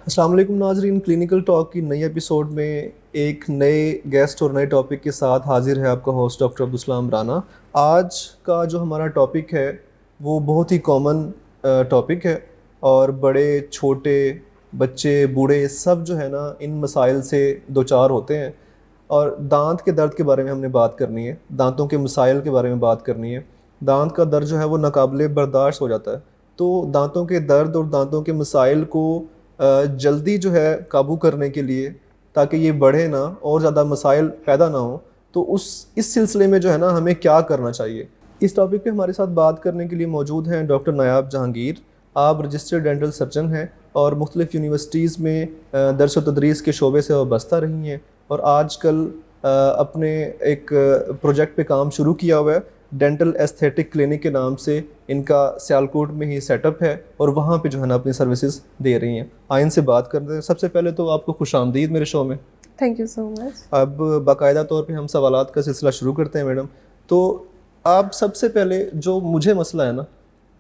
अस्सलाम वालेकुम नाजरीन, क्लिनिकल टॉक की नई एपिसोड में एक नए गेस्ट और नए टॉपिक के साथ हाजिर है आपका होस्ट डॉक्टर अब्दुलसलाम राना। आज का जो हमारा टॉपिक है वो बहुत ही कॉमन टॉपिक है और बड़े छोटे बच्चे बूढ़े सब जो है ना इन मसाइल से दो चार होते हैं। और दांत के दर्द के बारे में हमने बात करनी है, दांतों के मसाइल के बारे में बात करनी है। दांत का दर्द जो है वो नाकाबिले बर्दाश्त हो जाता है, तो दांतों के दर्द और दांतों के मसाइल को जल्दी जो है काबू करने के लिए, ताकि ये बढ़े ना और ज़्यादा मसाइल पैदा ना हो, तो उस इस सिलसिले में जो है ना हमें क्या करना चाहिए। इस टॉपिक पे हमारे साथ बात करने के लिए मौजूद हैं डॉक्टर नायाब जहांगीर। आप रजिस्टर्ड डेंटल सर्जन हैं और मुख्तलिफ़ यूनिवर्सिटीज़ में दरस व तदरीस के शोबे से वाबस्ता रही हैं और आजकल अपने एक प्रोजेक्ट पे काम शुरू किया हुआ है। डेंटल एस्थेटिक क्लिनिक के नाम से इनका सियालकोट में ही सेटअप है और वहाँ पे जो है ना अपनी सर्विसेज दे रही हैं। आइन से बात करते हैं। सबसे पहले तो आपको खुशामदीद मेरे शो में। Thank you so much. अब बाकायदा तौर पे हम सवालात का सिलसिला शुरू करते हैं मैडम। तो आप सबसे पहले जो मुझे मसला है ना,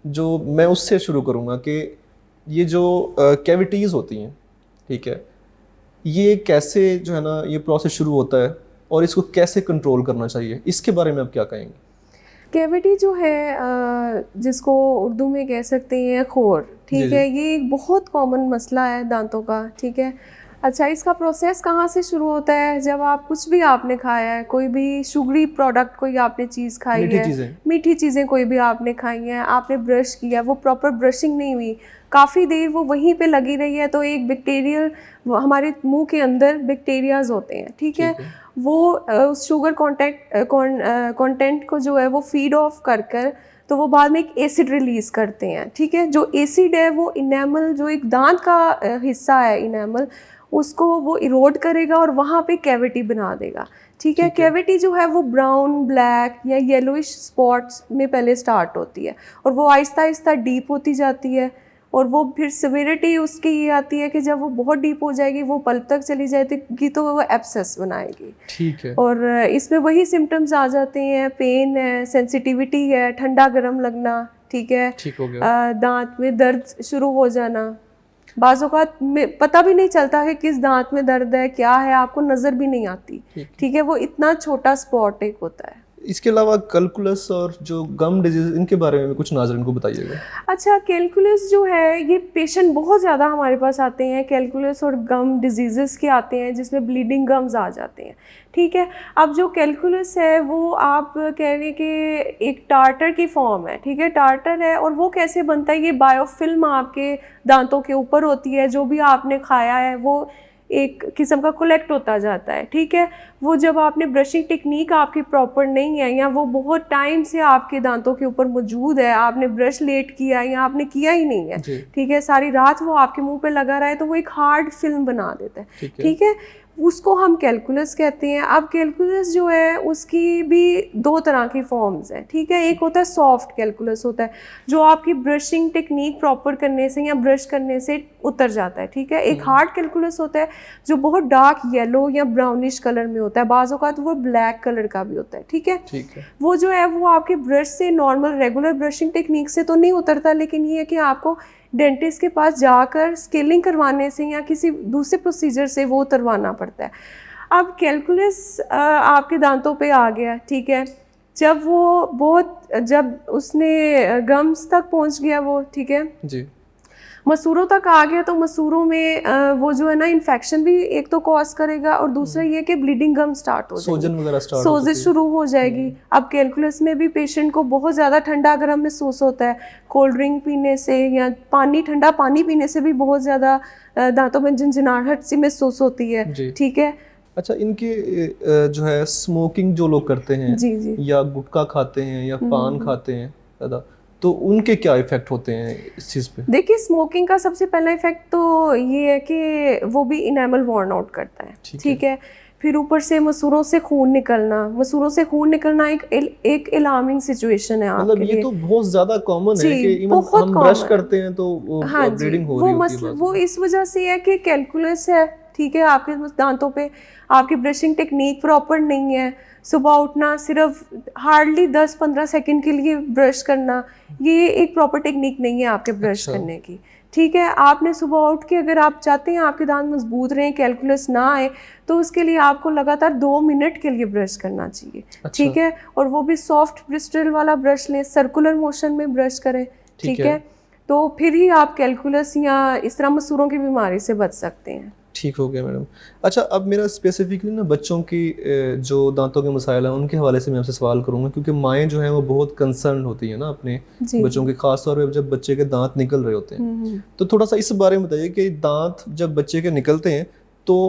जो मैं उससे शुरू करूँगा कि ये जो कैविटीज़ होती हैं, ठीक है, ये कैसे जो है ना ये प्रोसेस शुरू होता है और इसको कैसे कंट्रोल करना चाहिए, इसके बारे में आप क्या कहेंगे? कैविटी जो है जिसको उर्दू में कह सकते हैं खोर, ठीक है, ये एक बहुत कॉमन मसला है दांतों का। ठीक है, अच्छा, इसका प्रोसेस कहाँ से शुरू होता है? जब आप कुछ भी आपने खाया है, कोई भी शुगरी प्रोडक्ट, कोई आपने चीज़ खाई है, मीठी चीज़ें कोई भी आपने खाई हैं, आपने ब्रश किया, वो प्रॉपर ब्रशिंग नहीं हुई, काफ़ी देर वो वहीं पे लगी रही है, तो एक बैक्टीरियल, हमारे मुंह के अंदर बैक्टीरियाज होते हैं, ठीक है, वो उस शुगर कंटेंट को जो है वो फीड ऑफ कर कर तो वो बाद में एक एसिड रिलीज़ करते हैं। ठीक है, जो एसिड है वो इनेमल, जो एक दांत का हिस्सा है इनेमल, उसको वो इरोड करेगा और वहाँ पे कैविटी बना देगा। ठीक है, कैविटी जो है वो ब्राउन, ब्लैक या येलोइश स्पॉट्स में पहले स्टार्ट होती है और वो आहिस्ता आहिस्ता डीप होती जाती है और वो फिर सिविरिटी उसकी ये आती है कि जब वो बहुत डीप हो जाएगी, वो पल्प तक चली जाएगी, तो वो एब्सेस बनाएगी। ठीक है, और इसमें वही सिम्टम्स आ जाते हैं, पेन है, सेंसिटिविटी है, ठंडा गर्म लगना, ठीक है, ठीक हो गया, दांत में दर्द शुरू हो जाना, बाज़ औक़ात में पता भी नहीं चलता कि किस दांत में दर्द है, क्या है, आपको नज़र भी नहीं आती। ठीक है, वो इतना छोटा स्पॉट एक होता है। इसके अलावा कैलकुलस और जो गम डिजीज, इनके बारे में कुछ नाज़रीन को बताइएगा। अच्छा, कैलकुलस जो है, ये पेशेंट बहुत ज़्यादा हमारे पास आते हैं, कैलकुलस और गम डिजीज़ के आते हैं जिसमें ब्लीडिंग गम्स आ जाते हैं। ठीक है, अब जो कैलकुलस है वो आप कह रहे हैं कि एक टार्टर की फॉर्म है। ठीक है, टार्टर है, और वो कैसे बनता है? ये बायोफिल्म आपके दांतों के ऊपर होती है, जो भी आपने खाया है वो एक किस्म का कलेक्ट होता जाता है। ठीक है, वो जब आपने ब्रशिंग टेक्निक आपकी प्रॉपर नहीं है या वो बहुत टाइम से आपके दांतों के ऊपर मौजूद है, आपने ब्रश लेट किया या आपने किया ही नहीं है, ठीक है, सारी रात वो आपके मुंह पे लगा रहा है, तो वो एक हार्ड फिल्म बना देता है। ठीक है, उसको हम कैलकुलस कहते हैं। अब कैलकुलस जो है उसकी भी दो तरह की फॉर्म्स हैं। ठीक है, एक होता है सॉफ्ट कैलकुलस, होता है जो आपकी ब्रशिंग टेक्निक प्रॉपर करने से या ब्रश करने से उतर जाता है। ठीक है, एक हार्ड कैलकुलस होता है जो बहुत डार्क येलो या ब्राउनिश कलर में होता है, बाज़ों का तो वो ब्लैक कलर का भी होता है। ठीक है, वो जो है वो आपके ब्रश से, नॉर्मल रेगुलर ब्रशिंग टेक्निक से तो नहीं उतरता, लेकिन ये है कि आपको डेंटिस्ट के पास जाकर स्केलिंग करवाने से या किसी दूसरे प्रोसीजर से वो उतरवाना पड़ता है। अब कैलकुलस आपके दांतों पे आ गया, ठीक है, जब वो जब उसने गम्स तक पहुंच गया वो, ठीक है जी, मसूरों तक आ गया, तो मसूरों में वो जो है ना इन्फेक्शन भी एक तो कॉज करेगा और दूसरा ये कि ब्लीडिंग गम स्टार्ट हो जाएगी, सोजिश शुरू हो जाएगी। अब कैलकुलस में भी पेशेंट को बहुत ज़्यादा ठंडा गर्म महसूस होता है, कोल्ड ड्रिंक पीने से या ठंडा पानी पीने से भी बहुत ज़्यादा दांतों में झंझनाहट सी महसूस होती है। ठीक है, अच्छा, इनके जो है स्मोकिंग जो लोग करते हैं जी या गुटखा खाते हैं या पान खाते हैं ज़्यादा, तो उनके क्या इफ़ेक्ट होते हैं इस चीज़ पे? देखिए, स्मोकिंग का सबसे पहला इफ़ेक्ट तो ये है कि वो भी इनेमल वॉर्न आउट करता है। ठीक है, फिर ऊपर से मसूरों से खून निकलना एक अलार्मिंग सिचुएशन है आपके लिए। ये तो बहुत ज़्यादा कॉमन है कि इवन हम ब्रश करते हैं तो ब्लीडिंग हो रही होती है। वो इस वजह से है कि कैलकुलस है, ठीक है, आपके दांतों पे आपकी ब्रशिंग टेक्निक प्रॉपर नहीं है, सुबह उठना, सिर्फ हार्डली 10-15 सेकंड के लिए ब्रश करना, ये एक प्रॉपर टेक्निक नहीं है आपके ब्रश करने की। ठीक है। आपने सुबह उठ के अगर आप चाहते हैं आपके दांत मजबूत रहें, कैलकुलस ना आए, तो उसके लिए आपको लगातार 2 मिनट के लिए ब्रश करना चाहिए। अच्छा। ठीक है। और वो भी सॉफ्ट ब्रिस्टल वाला ब्रश लें, सर्कुलर मोशन में ब्रश करें। ठीक है। तो फिर ही आप कैलकुलस या इस तरह मसूरों की बीमारी से बच सकते हैं। ठीक हो गया मैडम। अच्छा, अब मेरा स्पेसिफिकली ना बच्चों की जो दांतों के मसाइल हैं उनके हवाले से मैं आपसे सवाल करूँगा, क्योंकि माएँ जो हैं वो बहुत कंसर्न होती हैं ना अपने जी। बच्चों के, ख़ास तौर पे जब बच्चे के दांत निकल रहे होते हैं। तो थोड़ा सा इस बारे में बताइए कि दांत जब बच्चे के निकलते हैं तो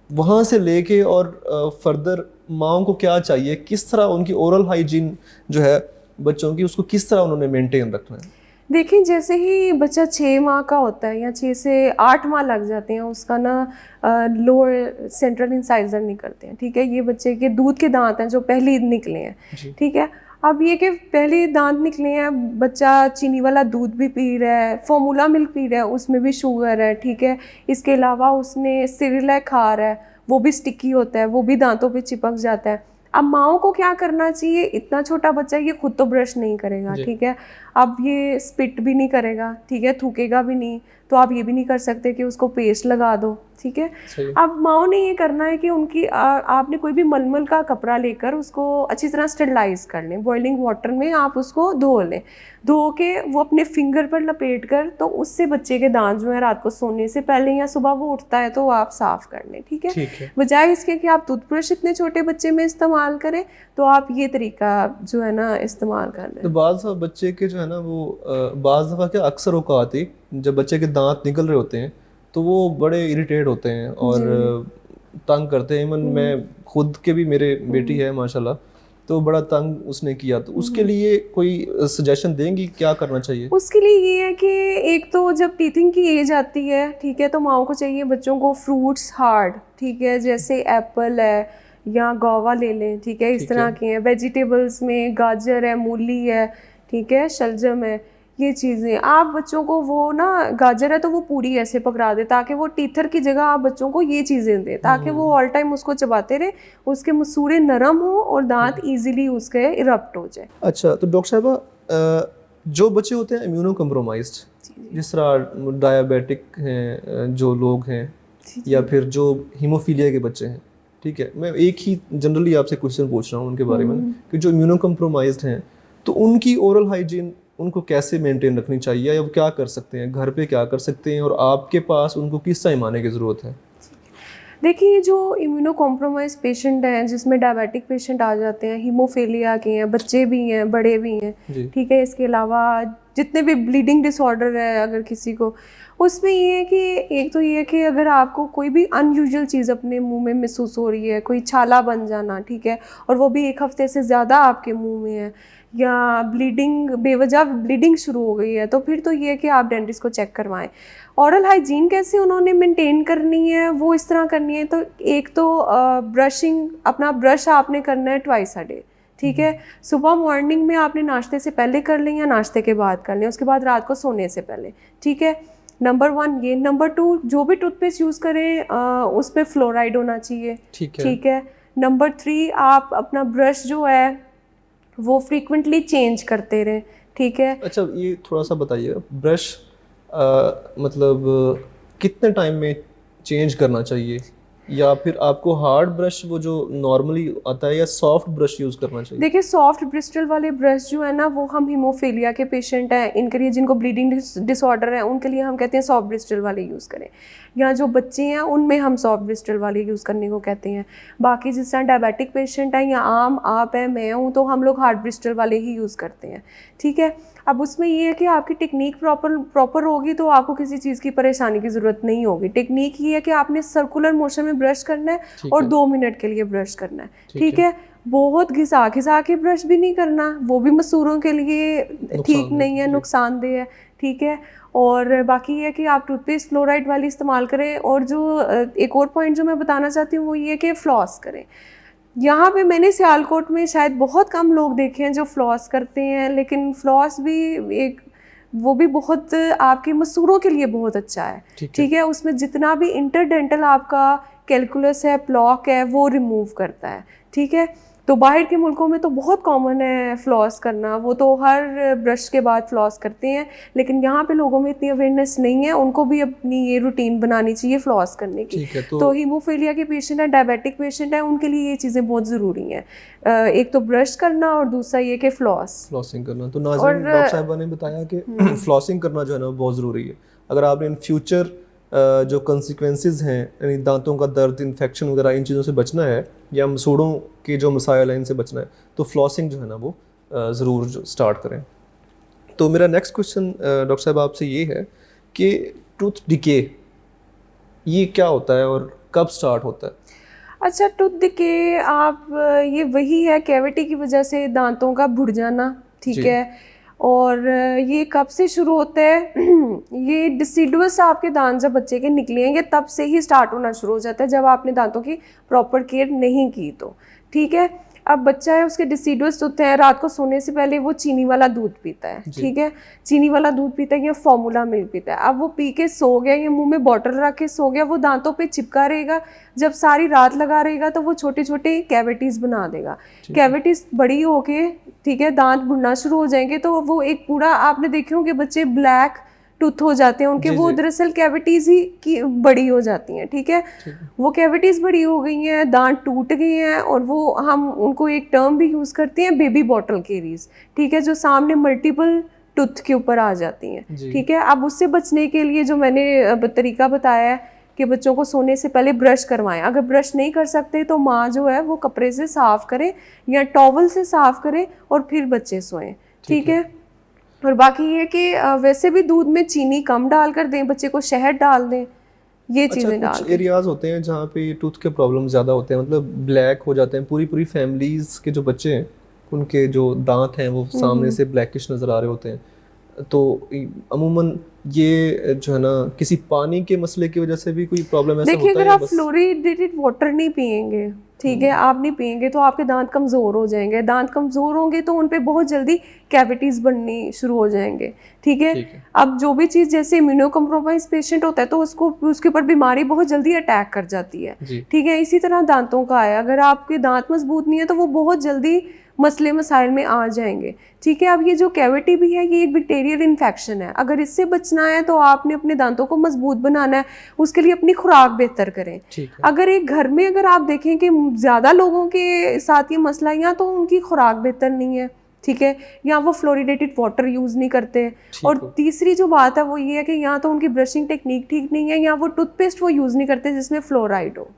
वहाँ से लेके और फर्दर माओं को क्या चाहिए, किस तरह उनकी ओरल हाइजीन जो है बच्चों की, उसको किस तरह उन्होंने मेंटेन रखना है? देखिए, जैसे ही बच्चा 6 माह का होता है या 6 से 8 माह लग जाते हैं, उसका ना लोअर सेंट्रल इंसाइजर निकलते हैं। ठीक है। ये बच्चे के दूध के दांत हैं जो पहले निकले हैं। ठीक है। अब ये कि पहले दांत निकले हैं, बच्चा चीनी वाला दूध भी पी रहा है, फॉर्मूला मिल्क पी रहा है, उसमें भी शुगर है। ठीक है। इसके अलावा उसने सिरिलैक खा रहा है, वो भी स्टिकी होता है, वो भी दांतों पे चिपक जाता है। अब माओं को क्या करना चाहिए, इतना छोटा बच्चा ये खुद तो ब्रश नहीं करेगा। ठीक है। अब ये स्पिट भी नहीं करेगा। ठीक है। थूकेगा भी नहीं, तो आप ये भी नहीं कर सकते कि उसको पेस्ट लगा दो। ठीक है। अब माओ ने ये करना है कि उनकी आपने कोई भी मलमल का कपड़ा लेकर उसको अच्छी तरह स्टेरिलाइज कर लें, बॉइलिंग वाटर में आप उसको धो लें, धो के वो अपने फिंगर पर लपेट कर, तो उससे बच्चे के दांत जो है रात को सोने से पहले या सुबह वो उठता है तो आप साफ कर लें। ठीक है। बजाय इसके कि आप टूथब्रश इतने छोटे बच्चे में इस्तेमाल करें, तो आप ये तरीका जो है ना इस्तेमाल कर लें। तो बाज़ बच्चे के जो है ना वो बाज़ दफ़ा क्या अक्सर औक़ात ही जब बच्चे के दांत निकल रहे होते हैं तो वो बड़े इरिटेट होते हैं और तंग करते हैं। इवन मैं खुद के भी, मेरे बेटी है माशाल्लाह, तो बड़ा तंग उसने किया। तो उसके लिए कोई सजेशन देंगी क्या करना चाहिए? उसके लिए ये है कि एक तो जब टीथिंग की एज आती है, ठीक है, तो माओ को चाहिए बच्चों को फ्रूट्स हार्ड, ठीक है, जैसे एप्पल है या गोवा ले लें। ठीक है। इस तरह के हैं। वेजिटेबल्स में गाजर है, मूली है, ठीक है, शलजम है, ये चीज़ें आप बच्चों को, वो ना गाजर है तो वो पूरी ऐसे पकड़ा दे, ताकि वो टीथर की जगह आप बच्चों को ये चीज़ें दें, ताकि वो ऑल टाइम उसको चबाते रहे, उसके मसूड़े नरम हो और दांत इजीली उसके इरप्ट हो जाए। अच्छा, तो डॉक्टर साहबा, जो बच्चे होते हैं इम्यूनो कम्प्रोमाइज्ड, जिस तरह डायबिटिक हैं जो लोग हैं, या फिर जो हीमोफीलिया के बच्चे हैं, ठीक है, मैं एक ही जनरली आपसे क्वेश्चन पूछ रहा हूँ उनके बारे में कि जो इम्यूनो कम्प्रोमाइज्ड हैं तो उनकी ओरल हाइजीन उनको कैसे मेंटेन रखनी चाहिए, या वो क्या कर सकते हैं, घर पे क्या कर सकते हैं, और आपके पास उनको किस टाइम आने की ज़रूरत है? देखिए, जो इम्यूनो कॉम्प्रोमाइज पेशेंट हैं, जिसमें डायबिटिक पेशेंट आ जाते हैं, हीमोफीलिया के हैं, बच्चे भी हैं, बड़े भी हैं। ठीक है। इसके अलावा जितने भी ब्लीडिंग डिसऑर्डर है अगर किसी को, उसमें ये है कि एक तो ये है कि अगर आपको कोई भी अनयूजुअल चीज़ अपने मुंह में महसूस हो रही है, कोई छाला बन जाना, ठीक है, और वो भी 1 हफ्ते से ज़्यादा आपके मुंह में है, या ब्लीडिंग, बेवजह ब्लीडिंग शुरू हो गई है, तो फिर तो ये है कि आप डेंटिस्ट को चेक करवाएं। ऑरल हाइजीन कैसे उन्होंने मेंटेन करनी है, वो इस तरह करनी है, तो एक तो ब्रशिंग, अपना ब्रश आपने करना है ट्वाइस अ डे। ठीक है। सुबह मॉर्निंग में आपने नाश्ते से पहले कर लें या नाश्ते के बाद कर लें, उसके बाद रात को सोने से पहले। ठीक है। नंबर 1 ये। नंबर 2, जो भी टूथपेस्ट यूज़ करें उसमें फ्लोराइड होना चाहिए। ठीक है। नंबर 3, आप अपना ब्रश जो है वो फ्रीक्वेंटली चेंज करते रहें। ठीक है। अच्छा, ये थोड़ा सा बताइएगा, ब्रश मतलब कितने टाइम में चेंज करना चाहिए, या फिर आपको हार्ड ब्रश वो जो नॉर्मली आता है, या सॉफ्ट ब्रश यूज़ करना चाहिए? देखिए, सॉफ्ट ब्रिस्टल वाले ब्रश जो है ना, वो हम हीमोफीलिया के पेशेंट हैं, इनके लिए, जिनको ब्लीडिंग डिसऑर्डर है, उनके लिए हम कहते हैं सॉफ्ट ब्रिस्टल वाले यूज़ करें, या जो बच्चे हैं उनमें हम सॉफ्ट ब्रिस्टल वाले यूज़ करने को कहते हैं। बाकी जिस तरह डायबिटिक पेशेंट हैं या आम आप है, मैं हूँ, तो हम लोग हार्ड ब्रिस्टल वाले ही यूज़ करते हैं। ठीक है। अब उसमें ये है कि आपकी टेक्निक प्रॉपर होगी तो आपको किसी चीज़ की परेशानी की ज़रूरत नहीं होगी। टेक्निक ये है कि आपने सर्कुलर मोशन में ब्रश करना है और 2 मिनट के लिए ब्रश करना है। ठीक है। बहुत घिसा के ब्रश भी नहीं करना, वो भी मसूरों के लिए ठीक नहीं है, नुकसानदेह है। ठीक है। और बाकी ये है कि आप टूथपेस्ट फ्लोराइड वाली इस्तेमाल करें। और जो एक और पॉइंट जो मैं बताना चाहती हूँ वो ये कि फ्लॉस करें। यहाँ पे मैंने सियालकोट में शायद बहुत कम लोग देखे हैं जो फ्लॉस करते हैं, लेकिन फ्लॉस भी एक, वो भी बहुत आपके मसूरों के लिए बहुत अच्छा है। ठीक है। उसमें जितना भी इंटरडेंटल आपका कैलकुलस है, प्लॉक है, वो रिमूव करता है। ठीक है। तो बाहर के मुल्कों में तो बहुत कॉमन है फ्लॉस करना, वो तो हर ब्रश के बाद फ्लॉस करते हैं, लेकिन यहाँ पे लोगों में इतनी अवेयरनेस नहीं है, उनको भी अपनी ये रूटीन बनानी चाहिए फ्लॉस करने की। ठीक है, तो हीमोफीलिया के पेशेंट है, डायबिटिक पेशेंट है, उनके लिए ये चीज़ें बहुत ज़रूरी हैं, एक तो ब्रश करना और दूसरा ये कि फ्लॉसिंग करना। तो नाज़रीन, डॉक्टर साहिबा ने बताया कि फ्लॉसिंग करना जो है ना बहुत ज़रूरी है। अगर आपने इन फ्यूचर जो कंसिक्वेंसेस हैं, यानी दांतों का दर्द, इन्फेक्शन वगैरह, इन चीज़ों से बचना है, या मसूड़ों के जो मसाइल हैं इनसे बचना है, तो फ्लॉसिंग जो है ना वो ज़रूर स्टार्ट करें। तो मेरा नेक्स्ट क्वेश्चन डॉक्टर साहब आपसे ये है कि टूथ डिके ये क्या होता है और कब स्टार्ट होता है? अच्छा, टूथ डिके आप ये वही है कैविटी की वजह से दांतों का बुढ़ जाना, ठीक है। और ये कब से शुरू होता है ये डिसीडुअस आपके दांत जब बच्चे के निकलेंगे तब से ही स्टार्ट होना शुरू हो जाता है, जब आपने दांतों की प्रॉपर केयर नहीं की तो, ठीक है। अब बच्चा है, उसके डिसीडुअस होते हैं, रात को सोने से पहले वो चीनी वाला दूध पीता है, ठीक है, चीनी वाला दूध पीता है या फॉर्मूला मिल्क पीता है। अब वो पी के सो गया या मुंह में बॉटल रख के सो गया, वो दांतों पे चिपका रहेगा, जब सारी रात लगा रहेगा तो वो छोटे छोटे कैविटीज़ बना देगा। कैविटीज़ बड़ी होके, ठीक है, दांत बुढ़ना शुरू हो जाएंगे, तो वो एक पूरा, आपने देखे होंगे बच्चे ब्लैक टूथ हो जाते हैं उनके, वो दरअसल कैविटीज़ ही की बड़ी हो जाती हैं, ठीक है। वो कैविटीज़ बड़ी हो गई हैं, दांत टूट गए हैं, और वो हम उनको एक टर्म भी यूज़ करते हैं, बेबी बॉटल केरीज, ठीक है, जो सामने मल्टीपल टूथ के ऊपर आ जाती हैं, ठीक है। अब उससे बचने के लिए जो मैंने तरीका बताया है कि बच्चों को सोने से पहले ब्रश करवाएं। अगर ब्रश नहीं कर सकते तो माँ जो है वो कपड़े से साफ़ करे या टॉवल से साफ़ करे और फिर बच्चे सोएं, ठीक है। और बाकी ये कि वैसे भी दूध में चीनी कम डाल कर दें, बच्चे को शहद डाल दें, ये चीज़ें डाल कुछ एरियाज होते हैं जहाँ पे टूथ के प्रॉब्लम ज़्यादा होते हैं, मतलब ब्लैक हो जाते हैं, पूरी फैमिलीज़ के जो बच्चे हैं उनके जो दांत हैं वो सामने से ब्लैकिश नज़र आ रहे होते हैं। तो अमूमन ये जो है ना किसी पानी के मसले की वजह से भी कोई प्रॉब्लम ऐसा होता है? देखिए, अगर आप फ्लोरिडेटेड वाटर नहीं पियेंगे, ठीक है, आप नहीं पियेंगे तो आपके दांत कमज़ोर हो जाएंगे, दांत कमज़ोर होंगे तो उन पे बहुत जल्दी कैविटीज़ बननी शुरू हो जाएंगे, ठीक है। अब जो भी चीज़, जैसे इम्यूनो कम्प्रोमाइज पेशेंट होता है तो उसको उसके ऊपर बीमारी बहुत जल्दी अटैक कर जाती है, ठीक है। इसी तरह दांतों का है, अगर आपके दांत मजबूत नहीं है तो वो बहुत जल्दी मसले मसाइल में आ जाएंगे, ठीक है। अब ये जो कैविटी भी है ये एक बैक्टीरियल इन्फेक्शन है, अगर इससे बचना है तो आपने अपने दांतों को मजबूत बनाना है, उसके लिए अपनी खुराक बेहतर करें। अगर एक घर में अगर आप देखें कि ज़्यादा लोगों के साथ ये मसला, या तो उनकी खुराक बेहतर नहीं है, ठीक है, या वो फ्लोरिडेटेड वाटर यूज़ नहीं करते, और तीसरी जो बात है वो ये है कि या तो उनकी ब्रशिंग टेक्निक ठीक नहीं है या वो टूथपेस्ट वो यूज़ नहीं करते जिसमें फ्लोराइड हो।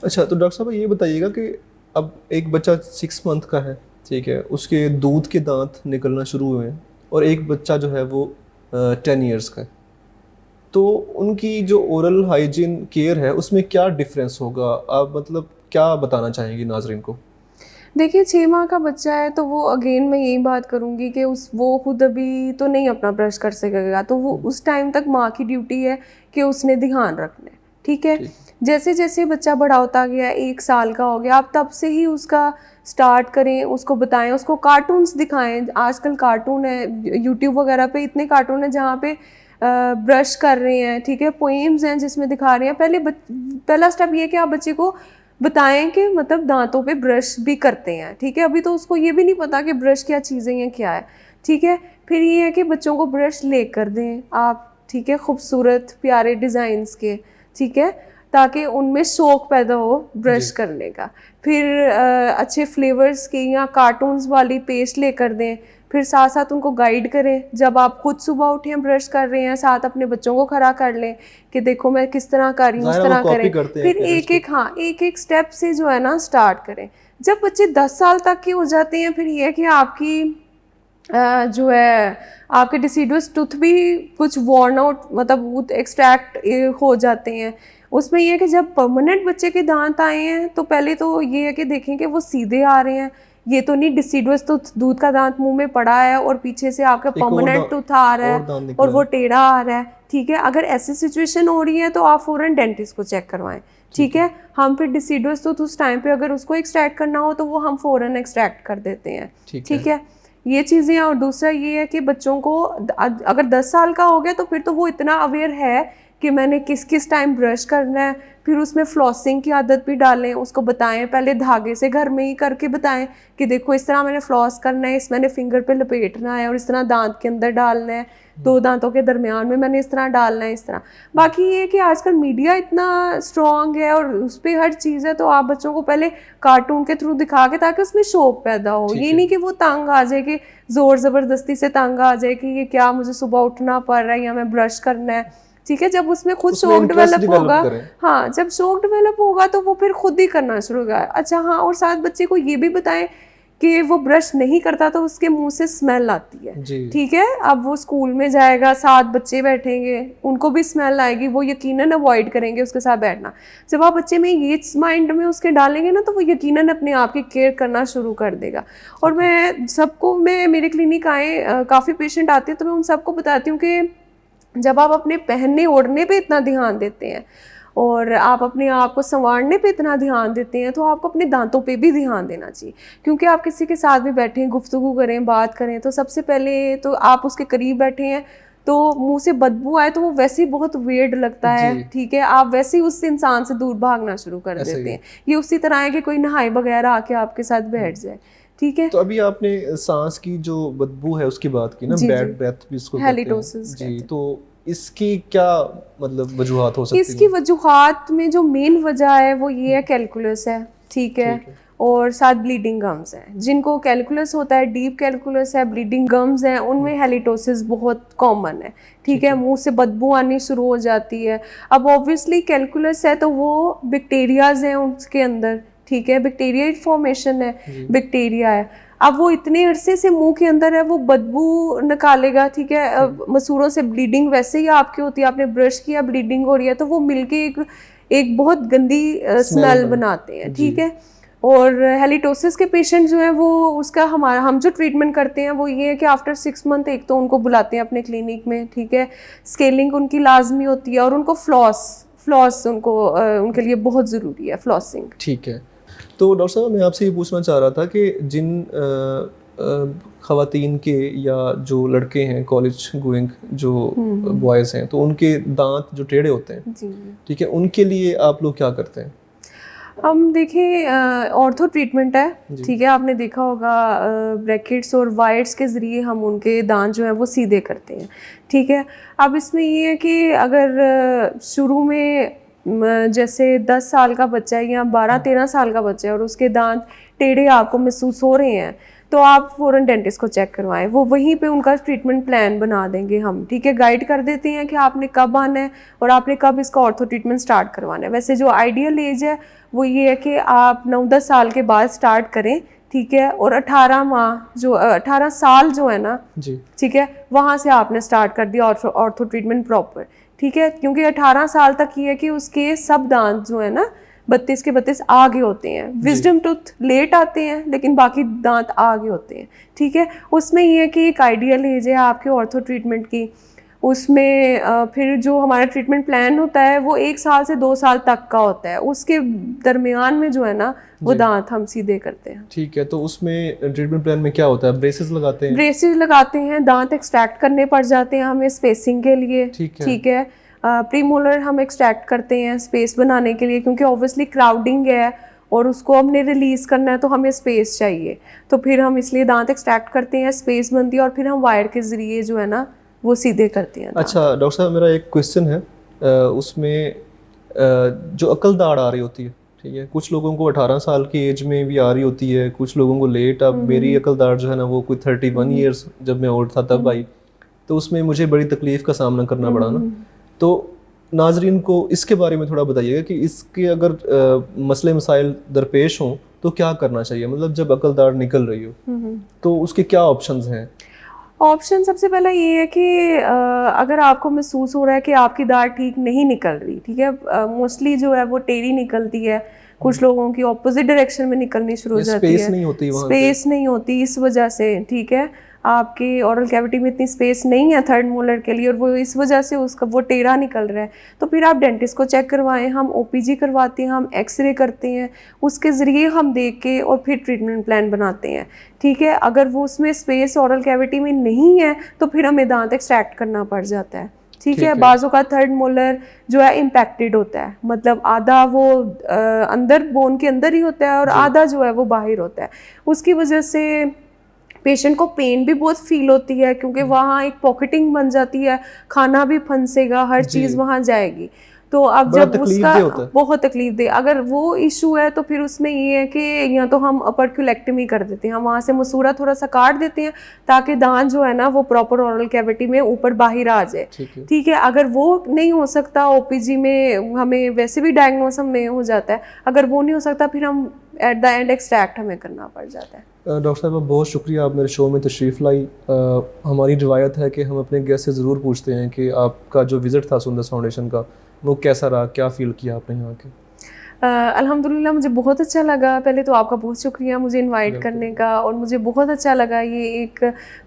अच्छा, तो डॉक्टर साहब ये बताइएगा कि अब एक बच्चा 6 मंथ का है, ठीक है, उसके दूध के दांत निकलना शुरू हुए हैं, और एक बच्चा जो है वो 10 इयर्स का है, तो उनकी जो ओरल हाइजीन केयर है उसमें क्या डिफरेंस होगा? आप मतलब क्या बताना चाहेंगी नाजरीन को? देखिए, 6 माह का बच्चा है तो वो अगेन मैं यही बात करूँगी कि वो खुद अभी तो नहीं अपना ब्रश कर सकेगा, तो वो उस टाइम तक माँ की ड्यूटी है कि उसने ध्यान रखना है, ठीक है। जैसे जैसे बच्चा बड़ा होता गया, 1 साल का हो गया, आप तब से ही उसका स्टार्ट करें, उसको बताएं, उसको कार्टून्स दिखाएं। आजकल कार्टून है यूट्यूब वगैरह पे, इतने कार्टून है जहाँ पे ब्रश कर रहे हैं, ठीक है, पोएम्स हैं जिसमें दिखा रहे हैं। पहला स्टेप ये है कि आप बच्चे को बताएं कि मतलब दांतों पे ब्रश भी करते हैं, ठीक है। अभी तो उसको ये भी नहीं पता कि ब्रश क्या चीज़ें हैं, क्या है, ठीक है। फिर ये है कि बच्चों को ब्रश लेकर दें आप, ठीक है, खूबसूरत प्यारे डिज़ाइंस के, ठीक है, ताकि उनमें शौक पैदा हो ब्रश करने का। फिर अच्छे फ्लेवर्स की या कार्टून्स वाली पेस्ट लेकर दें। फिर साथ साथ उनको गाइड करें, जब आप खुद सुबह उठें ब्रश कर रहे हैं, साथ अपने बच्चों को खड़ा कर लें कि देखो मैं किस तरह कर रही हूँ, उस तरह करें। फिर एक एक स्टेप से जो है ना स्टार्ट करें। जब बच्चे 10 साल तक के हो जाते हैं, फिर ये कि आपकी जो है आपके डिसीडुअस टूथ भी कुछ वॉर्न आउट, मतलब एक्सट्रैक्ट हो जाते हैं। उसमें यह है कि जब परमानेंट बच्चे के दांत आए हैं तो पहले तो ये है कि देखें कि वो सीधे आ रहे हैं, ये तो नहीं डिसीडुअस तो दूध का दांत मुंह में पड़ा है और पीछे से आपका परमानेंट टूथ आ रहा है और वो टेढ़ा आ रहा है, ठीक है। अगर ऐसी सिचुएशन हो रही है तो आप फ़ौरन डेंटिस्ट को चेक करवाएं, ठीक है। हम फिर डिसीडुअस तो उस टाइम पे अगर उसको एक्सट्रैक्ट करना हो तो वो हम फ़ौरन एक्सट्रैक्ट कर देते हैं, ठीक है। ये चीज़ें हैं। और दूसरा ये है कि बच्चों को अगर 10 साल का हो गया तो फिर तो वो इतना अवेयर है कि मैंने किस किस टाइम ब्रश करना है। फिर उसमें फ्लॉसिंग की आदत भी डालें, उसको बताएं, पहले धागे से घर में ही करके बताएं कि देखो इस तरह मैंने फ्लॉस करना है, इस मैंने फिंगर पे लपेटना है और इस तरह दांत के अंदर डालना है, दो दांतों के दरमियान में मैंने इस तरह डालना है, इस तरह। बाकी ये कि आजकल मीडिया इतना स्ट्रॉन्ग है और उस पर हर चीज़ है, तो आप बच्चों को पहले कार्टून के थ्रू दिखा के, ताकि उसमें शौक पैदा हो। ये नहीं कि वो तंग आ जाए, कि ज़ोर ज़बरदस्ती से तंग आ जाए कि ये क्या मुझे सुबह उठना पड़ रहा है या मैं ब्रश करना है, ठीक है। जब उसमें खुद शौक डेवलप होगा, हाँ, जब शौक डेवलप होगा तो वो फिर खुद ही करना शुरू होगा। अच्छा हाँ, और साथ बच्चे को ये भी बताएं कि वो ब्रश नहीं करता तो उसके मुंह से स्मेल आती है, ठीक है। अब वो स्कूल में जाएगा, 7 बच्चे बैठेंगे, उनको भी स्मेल आएगी, वो यकीनन अवॉइड करेंगे उसके साथ बैठना। जब आप बच्चे में ये माइंड में उसके डालेंगे ना, तो वो यकीनन अपने आप की केयर करना शुरू कर देगा। और मैं मेरे क्लिनिक आए काफ़ी पेशेंट आते हैं, तो मैं उन सबको बताती हूँ कि जब आप अपने पहनने ओढ़ने पे इतना ध्यान देते हैं और आप अपने आप को संवारने पे इतना ध्यान देते हैं, तो आपको अपने दांतों पे भी ध्यान देना चाहिए। क्योंकि आप किसी के साथ भी बैठें, गुफ्तगू करें, बात करें, तो सबसे पहले तो आप उसके करीब बैठे हैं तो मुंह से बदबू आए तो वो वैसे ही बहुत वियर्ड लगता है, ठीक है। आप वैसे ही उस इंसान से दूर भागना शुरू कर देते हैं। ये उसी तरह है कि कोई नहाए बगैर आके आपके साथ बैठ जाए, ठीक है। तो अभी आपने सांस की जो बदबू है उसकी बात की ना, बैड ब्रेथ भी इसको हेलिटोसिस जी, तो इसकी क्या मतलब वजूहात हो सकती है? इसकी वजूहात में जो मेन वजह है वो ये है कैलकुलस है, ठीक है, और साथ ब्लीडिंग गम्स हैं। जिनको कैलकुलस होता है, डीप कैलकुलस है, ब्लीडिंग गम्स हैं, उनमें हेलिटोसिस बहुत कॉमन है, ठीक है। मुंह से बदबू आनी शुरू हो जाती है। अब ऑब्वियसली कैलकुलस है तो वो बैक्टीरियाज हैं उसके अंदर, ठीक है, बैक्टीरिया फॉर्मेशन है, बैक्टीरिया है। अब वो इतने अरसे से मुंह के अंदर है, वो बदबू निकालेगा, ठीक है। मसूरों से ब्लीडिंग वैसे ही आपकी होती है, आपने ब्रश किया, ब्लीडिंग हो रही है, तो वो मिलके एक बहुत गंदी स्मेल बनाते हैं, ठीक है। और हेलिटोसिस के पेशेंट जो है वो उसका हम जो ट्रीटमेंट करते हैं वो ये है कि आफ्टर 6 मंथ एक तो उनको बुलाते हैं अपने क्लिनिक में, ठीक है। स्केलिंग उनकी लाजमी होती है और उनको फ्लॉस उनके लिए बहुत ज़रूरी है, फ्लॉसिंग, ठीक है। तो डॉक्टर साहब, मैं आपसे ये पूछना चाह रहा था कि जिन ख़वातीन के या जो लड़के हैं कॉलेज गोइंग जो बॉयज़ हैं, तो उनके दांत जो टेढ़े होते हैं, ठीक है, उनके लिए आप लोग क्या करते हैं? हम देखिए ऑर्थो ट्रीटमेंट है, ठीक है। आपने देखा होगा ब्रैकेट्स और वायर्स के ज़रिए हम उनके दांत जो हैं वो सीधे करते हैं, ठीक है। अब इसमें ये है कि अगर शुरू में जैसे 10 साल का बच्चा है या 12-13 साल का बच्चा है और उसके दांत टेढ़े आपको महसूस हो रहे हैं, तो आप फ़ौरन डेंटिस्ट को चेक करवाएं। वो वहीं पे उनका ट्रीटमेंट प्लान बना देंगे हम, ठीक है। गाइड कर देते हैं कि आपने कब आना है और आपने कब इसका ऑर्थो ट्रीटमेंट स्टार्ट करवाना है। वैसे जो आइडियल एज है वो ये है कि आप 9-10 साल के बाद स्टार्ट करें, ठीक है। और 18 साल जो है ना जी, ठीक है, वहाँ से आपने स्टार्ट कर दिया ऑर्थो ट्रीटमेंट प्रॉपर, ठीक है। क्योंकि 18 साल तक ये है कि उसके सब दांत जो है ना 32 के 32 आगे होते हैं। विजडम टूथ लेट आते हैं लेकिन बाकी दांत आगे होते हैं, ठीक है। उसमें ये है कि एक आइडियल एज है आपके ऑर्थो ट्रीटमेंट की। उसमें फिर जो हमारा ट्रीटमेंट प्लान होता है वो 1 साल से 2 साल तक का होता है। उसके दरमियान में जो है ना वो दांत हम सीधे करते हैं, ठीक है। तो उसमें ट्रीटमेंट प्लान में क्या होता है? ब्रेसेस लगाते हैं? ब्रेसेस लगाते हैं, दांत एक्सट्रैक्ट करने पड़ जाते हैं हमें स्पेसिंग के लिए, ठीक है। प्रीमोलर हम एक्सट्रैक्ट करते हैं स्पेस बनाने के लिए, क्योंकि ऑब्वियसली क्राउडिंग है और उसको हमने रिलीज़ करना है तो हमें स्पेस चाहिए। तो फिर हम इसलिए दांत एक्सट्रैक्ट करते हैं, स्पेस बनती है और फिर हम वायर के ज़रिए जो है ना वो सीधे करते हैं। अच्छा डॉक्टर साहब, मेरा एक क्वेश्चन है, उसमें जो अकल दाढ़ आ रही होती है, ठीक है, कुछ लोगों को 18 साल की एज में भी आ रही होती है, कुछ लोगों को लेट। अब मेरी अकल दाढ़ जो है ना वो कोई 31 ईयर्स जब मैं ओल्ड था तब आई, तो उसमें मुझे बड़ी तकलीफ़ का सामना करना पड़ा ना। तो नाजरीन को इसके बारे में थोड़ा बताइएगा कि इसके अगर मसले मसाइल दरपेश हों तो क्या करना चाहिए, मतलब जब अकल दाढ़ निकल रही हो तो उसके क्या ऑप्शंस हैं? ऑप्शन सबसे पहला ये है कि अगर आपको महसूस हो रहा है कि आपकी दाढ़ ठीक नहीं निकल रही, ठीक है, मोस्टली जो है वो टेढ़ी निकलती है, कुछ लोगों की ऑपोजिट डायरेक्शन में निकलनी शुरू हो जाती है, स्पेस नहीं होती इस वजह से, ठीक है। आपकी ओरल कैविटी में इतनी स्पेस नहीं है थर्ड मोलर के लिए और वो इस वजह से उसका वो टेढ़ा निकल रहा है, तो फिर आप डेंटिस्ट को चेक करवाएं। हम ओपीजी करवाते हैं, हम एक्सरे करते हैं, उसके ज़रिए हम देख के और फिर ट्रीटमेंट प्लान बनाते हैं, ठीक है। अगर वो उसमें स्पेस ओरल कैविटी में नहीं है तो फिर हमें दांत एक्सट्रैक्ट करना पड़ जाता है, ठीक है। बाजू का थर्ड मोलर जो है इम्पैक्टेड होता है, मतलब आधा वो अंदर बोन के अंदर ही होता है और आधा जो है वो बाहर होता है। उसकी वजह से पेशेंट को पेन भी बहुत फील होती है, क्योंकि वहाँ एक पॉकेटिंग बन जाती है, खाना भी फंसेगा, हर चीज़ वहाँ जाएगी। तो अब जब उसका बहुत तकलीफ दे, अगर वो इशू है तो फिर उसमें ये है कि या तो हम अपर्क्यूलेक्टमी कर देते हैं, हम वहाँ से मसूरा थोड़ा सा काट देते हैं ताकि दांत जो है ना वो प्रॉपर ओरल कैविटी में ऊपर बाहर आ जाए। ठीक है। अगर वो नहीं हो सकता, ओपीजी में हमें वैसे भी डायग्नोस हमें हो जाता है, अगर वो नहीं हो सकता फिर हम एट द एंड एक्सट्रैक्ट हमें करना पड़ जाता है। डॉक्टर साहब बहुत शुक्रिया, आप मेरे शो में तशरीफ़ लाई। हमारी रिवायत है कि हम अपने गेस्ट से ज़रूर पूछते हैं कि आपका जो विज़िट था सुंदर फाउंडेशन का वो कैसा रहा, क्या फ़ील किया आपने यहाँ के? अल्हम्दुलिल्लाह मुझे बहुत अच्छा लगा। पहले तो आपका बहुत शुक्रिया मुझे इनवाइट करने का, और मुझे बहुत अच्छा लगा। ये एक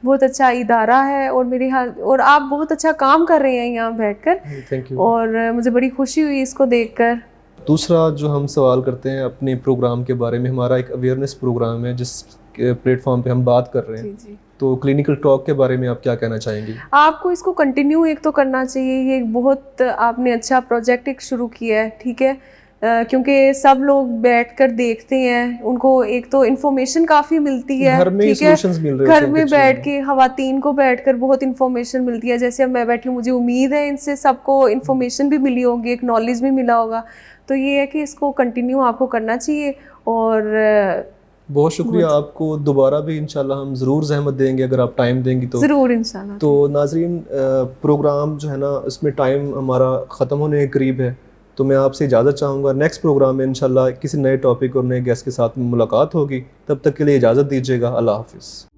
बहुत अच्छा इदारा है और मेरे हाल और आप बहुत अच्छा काम कर रहे हैं यहाँ बैठकर। Thank you. और मुझे बड़ी खुशी हुई इसको देखकर। दूसरा जो हम सवाल करते हैं अपने प्रोग्राम के बारे में, हमारा एक अवेयरनेस प्रोग्राम है जिस प्लेटफॉर्म पे हम बात कर रहे हैं। जी। तो क्लिनिकल टॉक के बारे में आप क्या कहना चाहेंगी? आपको इसको कंटिन्यू एक तो करना चाहिए, ये एक बहुत आपने अच्छा प्रोजेक्ट एक शुरू किया है। ठीक है। क्योंकि सब लोग बैठकर देखते हैं, उनको एक तो इन्फॉर्मेशन काफ़ी मिलती है, घर में सॉल्यूशंस मिल रहे घर में बैठ के खवातीन को बैठकर बहुत इन्फॉर्मेशन मिलती है। जैसे अब मैं बैठी हूँ, मुझे उम्मीद है इनसे सबको इन्फॉर्मेशन भी मिली होगी, एक नॉलेज भी मिला होगा। तो ये है कि इसको कंटिन्यू आपको करना चाहिए। और बहुत शुक्रिया आपको, दोबारा भी इंशाल्लाह हम ज़रूर ज़हमत देंगे अगर आप टाइम देंगी तो। ज़रूर इंशाल्लाह। तो नाज़रीन, प्रोग्राम जो है ना इसमें टाइम हमारा ख़त्म होने के करीब है, तो मैं आपसे इजाज़त चाहूँगा। नेक्स्ट प्रोग्राम में इंशाल्लाह किसी नए टॉपिक और नए गेस्ट के साथ मुलाकात होगी। तब तक के लिए इजाज़त दीजिएगा। अल्लाह हाफ़िज़।